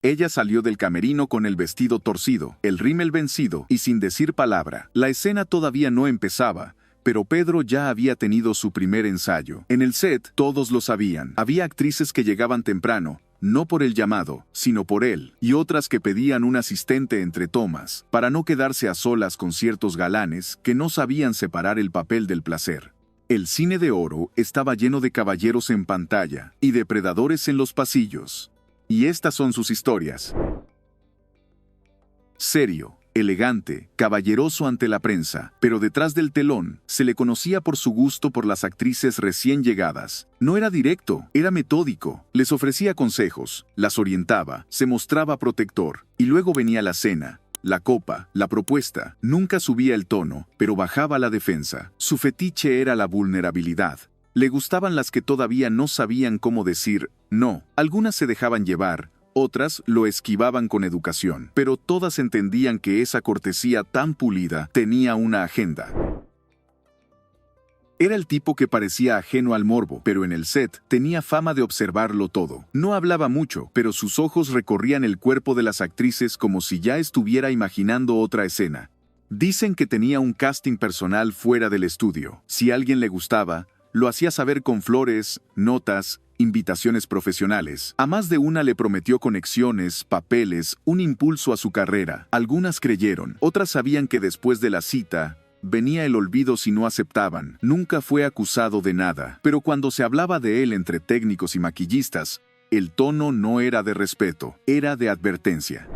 Ella salió del camerino con el vestido torcido, el rímel vencido y sin decir palabra. La escena todavía no empezaba, pero Pedro ya había tenido su primer ensayo. En el set, todos lo sabían. Había actrices que llegaban temprano, no por el llamado, sino por él, y otras que pedían un asistente entre tomas, para no quedarse a solas con ciertos galanes que no sabían separar el papel del placer. El cine de oro estaba lleno de caballeros en pantalla y depredadores en los pasillos. Y estas son sus historias. Serio, elegante, caballeroso ante la prensa, pero detrás del telón se le conocía por su gusto por las actrices recién llegadas. No era directo, era metódico, les ofrecía consejos, las orientaba, se mostraba protector, y luego venía la cena, la copa, la propuesta. Nunca subía el tono, pero bajaba la defensa. Su fetiche era la vulnerabilidad. Le gustaban las que todavía no sabían cómo decir no. Algunas se dejaban llevar, otras lo esquivaban con educación, pero todas entendían que esa cortesía tan pulida tenía una agenda. Era el tipo que parecía ajeno al morbo, pero en el set tenía fama de observarlo todo. No hablaba mucho, pero sus ojos recorrían el cuerpo de las actrices como si ya estuviera imaginando otra escena. Dicen que tenía un casting personal fuera del estudio. Si a alguien le gustaba, lo hacía saber con flores, notas, invitaciones profesionales. A más de una le prometió conexiones, papeles, un impulso a su carrera. Algunas creyeron, otras sabían que después de la cita venía el olvido si no aceptaban. Nunca fue acusado de nada, pero cuando se hablaba de él entre técnicos y maquillistas, el tono no era de respeto, era de advertencia.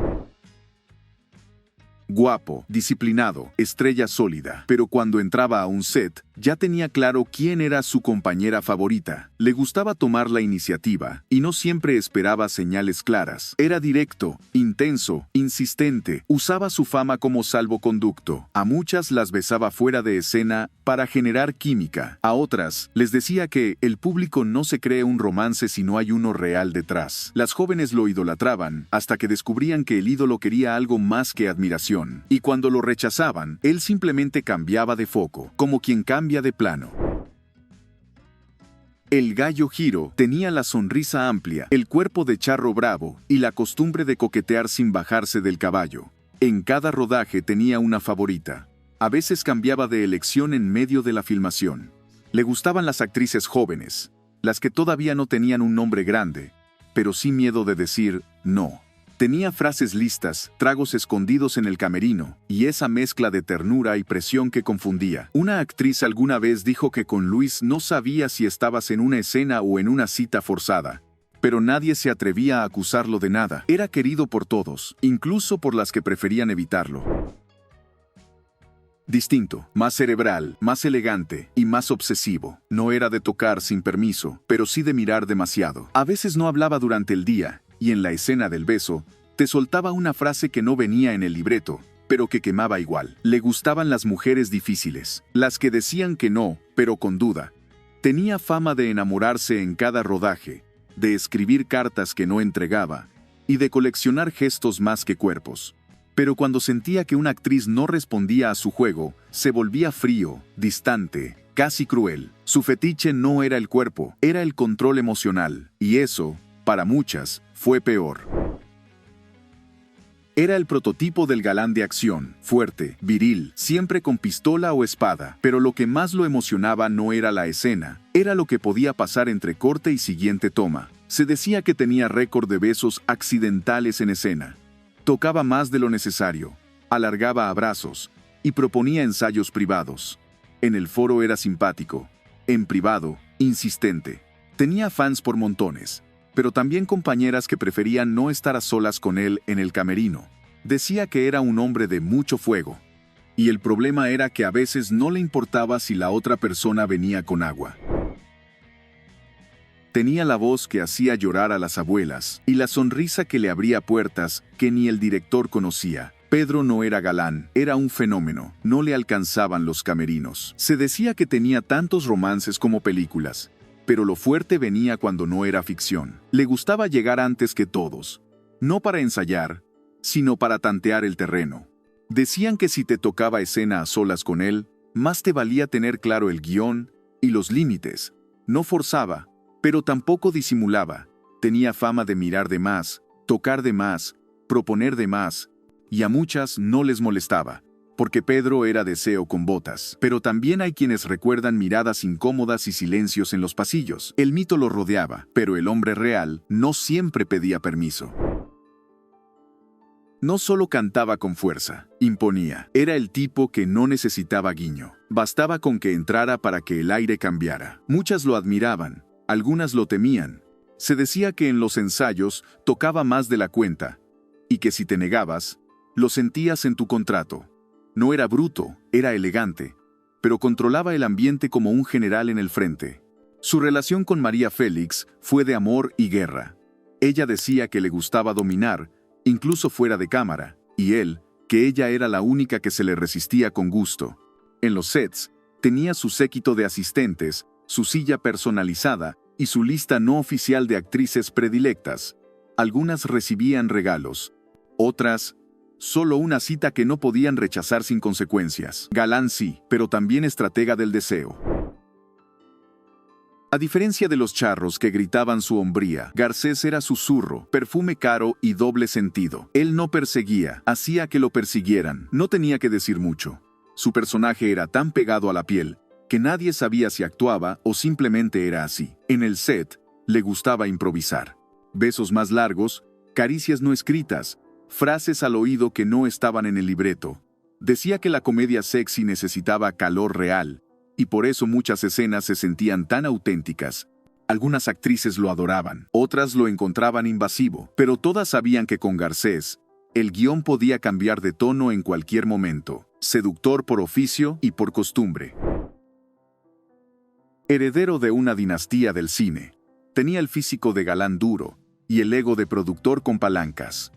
Guapo, disciplinado, estrella sólida, pero cuando entraba a un set, ya tenía claro quién era su compañera favorita. Le gustaba tomar la iniciativa, y no siempre esperaba señales claras. Era directo, intenso, insistente, usaba su fama como salvoconducto. A muchas las besaba fuera de escena para generar química. A otras, les decía que el público no se cree un romance si no hay uno real detrás. Las jóvenes lo idolatraban, hasta que descubrían que el ídolo quería algo más que admiración. Y cuando lo rechazaban, él simplemente cambiaba de foco, como quien cambia de plano. El gallo Giro tenía la sonrisa amplia, el cuerpo de charro bravo y la costumbre de coquetear sin bajarse del caballo. En cada rodaje tenía una favorita. A veces cambiaba de elección en medio de la filmación. Le gustaban las actrices jóvenes, las que todavía no tenían un nombre grande, pero sin miedo de decir no. Tenía frases listas, tragos escondidos en el camerino, y esa mezcla de ternura y presión que confundía. Una actriz alguna vez dijo que con Luis no sabía si estabas en una escena o en una cita forzada, pero nadie se atrevía a acusarlo de nada. Era querido por todos, incluso por las que preferían evitarlo. Distinto, más cerebral, más elegante y más obsesivo. No era de tocar sin permiso, pero sí de mirar demasiado. A veces no hablaba durante el día, y en la escena del beso, te soltaba una frase que no venía en el libreto, pero que quemaba igual. Le gustaban las mujeres difíciles, las que decían que no, pero con duda. Tenía fama de enamorarse en cada rodaje, de escribir cartas que no entregaba, y de coleccionar gestos más que cuerpos. Pero cuando sentía que una actriz no respondía a su juego, se volvía frío, distante, casi cruel. Su fetiche no era el cuerpo, era el control emocional, y eso, para muchas, fue peor. Era el prototipo del galán de acción, fuerte, viril, siempre con pistola o espada, pero lo que más lo emocionaba no era la escena, era lo que podía pasar entre corte y siguiente toma. Se decía que tenía récord de besos accidentales en escena. Tocaba más de lo necesario, alargaba abrazos y proponía ensayos privados. En el foro era simpático, en privado, insistente. Tenía fans por montones, pero también compañeras que preferían no estar a solas con él en el camerino. Decía que era un hombre de mucho fuego. Y el problema era que a veces no le importaba si la otra persona venía con agua. Tenía la voz que hacía llorar a las abuelas y la sonrisa que le abría puertas que ni el director conocía. Pedro no era galán, era un fenómeno, no le alcanzaban los camerinos. Se decía que tenía tantos romances como películas, pero lo fuerte venía cuando no era ficción. Le gustaba llegar antes que todos, no para ensayar, sino para tantear el terreno. Decían que si te tocaba escena a solas con él, más te valía tener claro el guión y los límites. No forzaba, pero tampoco disimulaba. Tenía fama de mirar de más, tocar de más, proponer de más, y a muchas no les molestaba, porque Pedro era deseo con botas. Pero también hay quienes recuerdan miradas incómodas y silencios en los pasillos. El mito lo rodeaba, pero el hombre real no siempre pedía permiso. No solo cantaba con fuerza, imponía. Era el tipo que no necesitaba guiño. Bastaba con que entrara para que el aire cambiara. Muchas lo admiraban, algunas lo temían. Se decía que en los ensayos tocaba más de la cuenta, y que si te negabas, lo sentías en tu contrato. No era bruto, era elegante, pero controlaba el ambiente como un general en el frente. Su relación con María Félix fue de amor y guerra. Ella decía que le gustaba dominar, incluso fuera de cámara, y él, que ella era la única que se le resistía con gusto. En los sets, tenía su séquito de asistentes, su silla personalizada y su lista no oficial de actrices predilectas. Algunas recibían regalos, otras, solo una cita que no podían rechazar sin consecuencias. Galán sí, pero también estratega del deseo. A diferencia de los charros que gritaban su hombría, Garcés era susurro, perfume caro y doble sentido. Él no perseguía, hacía que lo persiguieran, no tenía que decir mucho. Su personaje era tan pegado a la piel que nadie sabía si actuaba o simplemente era así. En el set, le gustaba improvisar. Besos más largos, caricias no escritas, frases al oído que no estaban en el libreto. Decía que la comedia sexy necesitaba calor real, y por eso muchas escenas se sentían tan auténticas. Algunas actrices lo adoraban, otras lo encontraban invasivo, pero todas sabían que con Garcés, el guión podía cambiar de tono en cualquier momento, seductor por oficio y por costumbre. Heredero de una dinastía del cine, tenía el físico de galán duro y el ego de productor con palancas.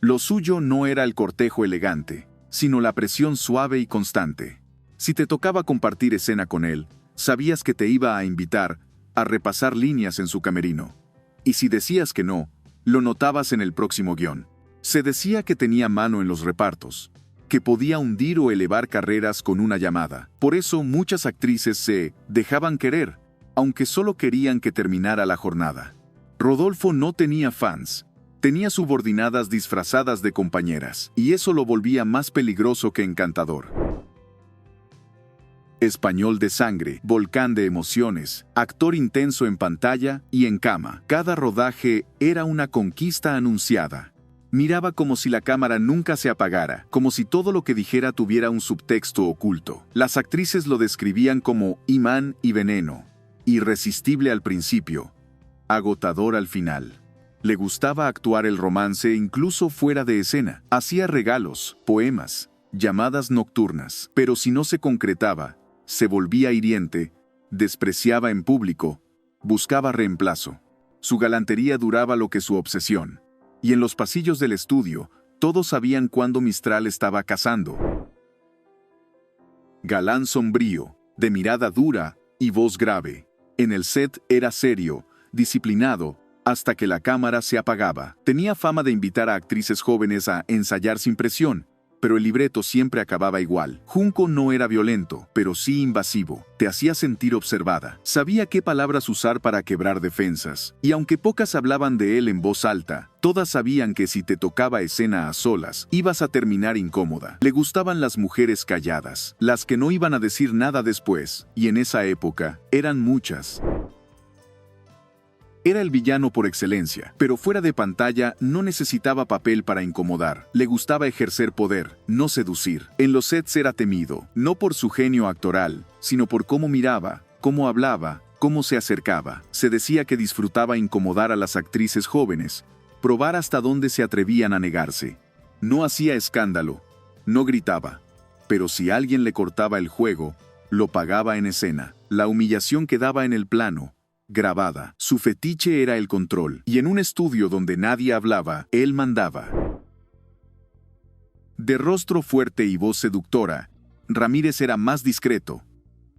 Lo suyo no era el cortejo elegante, sino la presión suave y constante. Si te tocaba compartir escena con él, sabías que te iba a invitar a repasar líneas en su camerino. Y si decías que no, lo notabas en el próximo guión. Se decía que tenía mano en los repartos, que podía hundir o elevar carreras con una llamada. Por eso muchas actrices se dejaban querer, aunque solo querían que terminara la jornada. Rodolfo no tenía fans, tenía subordinadas disfrazadas de compañeras, y eso lo volvía más peligroso que encantador. Español de sangre, volcán de emociones, actor intenso en pantalla y en cama. Cada rodaje era una conquista anunciada. Miraba como si la cámara nunca se apagara, como si todo lo que dijera tuviera un subtexto oculto. Las actrices lo describían como imán y veneno, irresistible al principio, agotador al final. Le gustaba actuar el romance incluso fuera de escena. Hacía regalos, poemas, llamadas nocturnas, pero si no se concretaba, se volvía hiriente, despreciaba en público, buscaba reemplazo. Su galantería duraba lo que su obsesión. Y en los pasillos del estudio, todos sabían cuándo Mistral estaba cazando. Galán sombrío, de mirada dura y voz grave. En el set era serio, disciplinado, hasta que la cámara se apagaba. Tenía fama de invitar a actrices jóvenes a ensayar sin presión, pero el libreto siempre acababa igual. Junco no era violento, pero sí invasivo. Te hacía sentir observada. Sabía qué palabras usar para quebrar defensas. Y aunque pocas hablaban de él en voz alta, todas sabían que si te tocaba escena a solas, ibas a terminar incómoda. Le gustaban las mujeres calladas, las que no iban a decir nada después, y en esa época, eran muchas. Era el villano por excelencia, pero fuera de pantalla no necesitaba papel para incomodar. Le gustaba ejercer poder, no seducir. En los sets era temido, no por su genio actoral, sino por cómo miraba, cómo hablaba, cómo se acercaba. Se decía que disfrutaba incomodar a las actrices jóvenes, probar hasta dónde se atrevían a negarse. No hacía escándalo, no gritaba, pero si alguien le cortaba el juego, lo pagaba en escena. La humillación quedaba en el plano, grabada. Su fetiche era el control, y en un estudio donde nadie hablaba, él mandaba. De rostro fuerte y voz seductora, Ramírez era más discreto,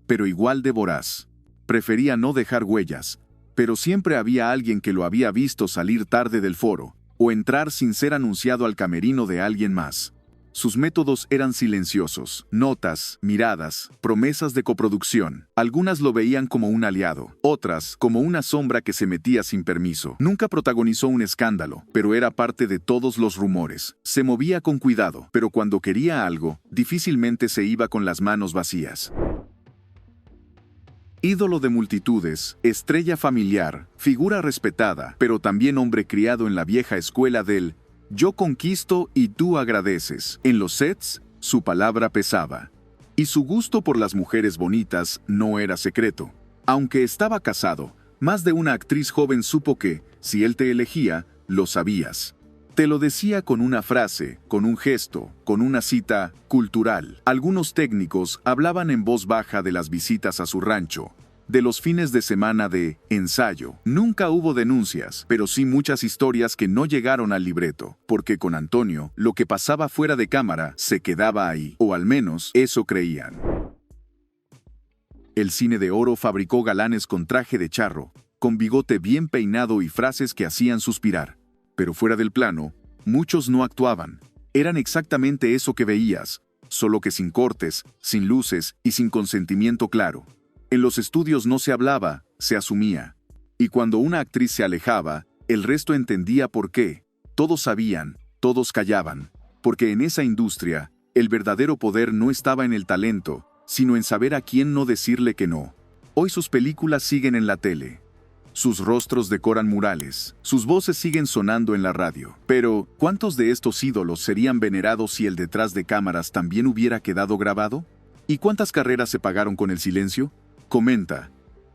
pero igual de voraz. Prefería no dejar huellas, pero siempre había alguien que lo había visto salir tarde del foro, o entrar sin ser anunciado al camerino de alguien más. Sus métodos eran silenciosos: notas, miradas, promesas de coproducción. Algunas lo veían como un aliado, otras como una sombra que se metía sin permiso. Nunca protagonizó un escándalo, pero era parte de todos los rumores. Se movía con cuidado, pero cuando quería algo, difícilmente se iba con las manos vacías. Ídolo de multitudes, estrella familiar, figura respetada, pero también hombre criado en la vieja escuela del "yo conquisto y tú agradeces". En los sets, su palabra pesaba. Y su gusto por las mujeres bonitas no era secreto. Aunque estaba casado, más de una actriz joven supo que, si él te elegía, lo sabías. Te lo decía con una frase, con un gesto, con una cita cultural. Algunos técnicos hablaban en voz baja de las visitas a su rancho, de los fines de semana de ensayo. Nunca hubo denuncias, pero sí muchas historias que no llegaron al libreto, porque con Antonio, lo que pasaba fuera de cámara se quedaba ahí, o al menos eso creían. El cine de oro fabricó galanes con traje de charro, con bigote bien peinado y frases que hacían suspirar. Pero fuera del plano, muchos no actuaban. Eran exactamente eso que veías, solo que sin cortes, sin luces y sin consentimiento claro. En los estudios no se hablaba, se asumía. Y cuando una actriz se alejaba, el resto entendía por qué. Todos sabían, todos callaban. Porque en esa industria, el verdadero poder no estaba en el talento, sino en saber a quién no decirle que no. Hoy sus películas siguen en la tele. Sus rostros decoran murales, sus voces siguen sonando en la radio. Pero, ¿cuántos de estos ídolos serían venerados si el detrás de cámaras también hubiera quedado grabado? ¿Y cuántas carreras se pagaron con el silencio? Comenta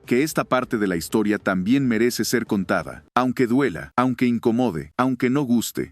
que esta parte de la historia también merece ser contada, aunque duela, aunque incomode, aunque no guste.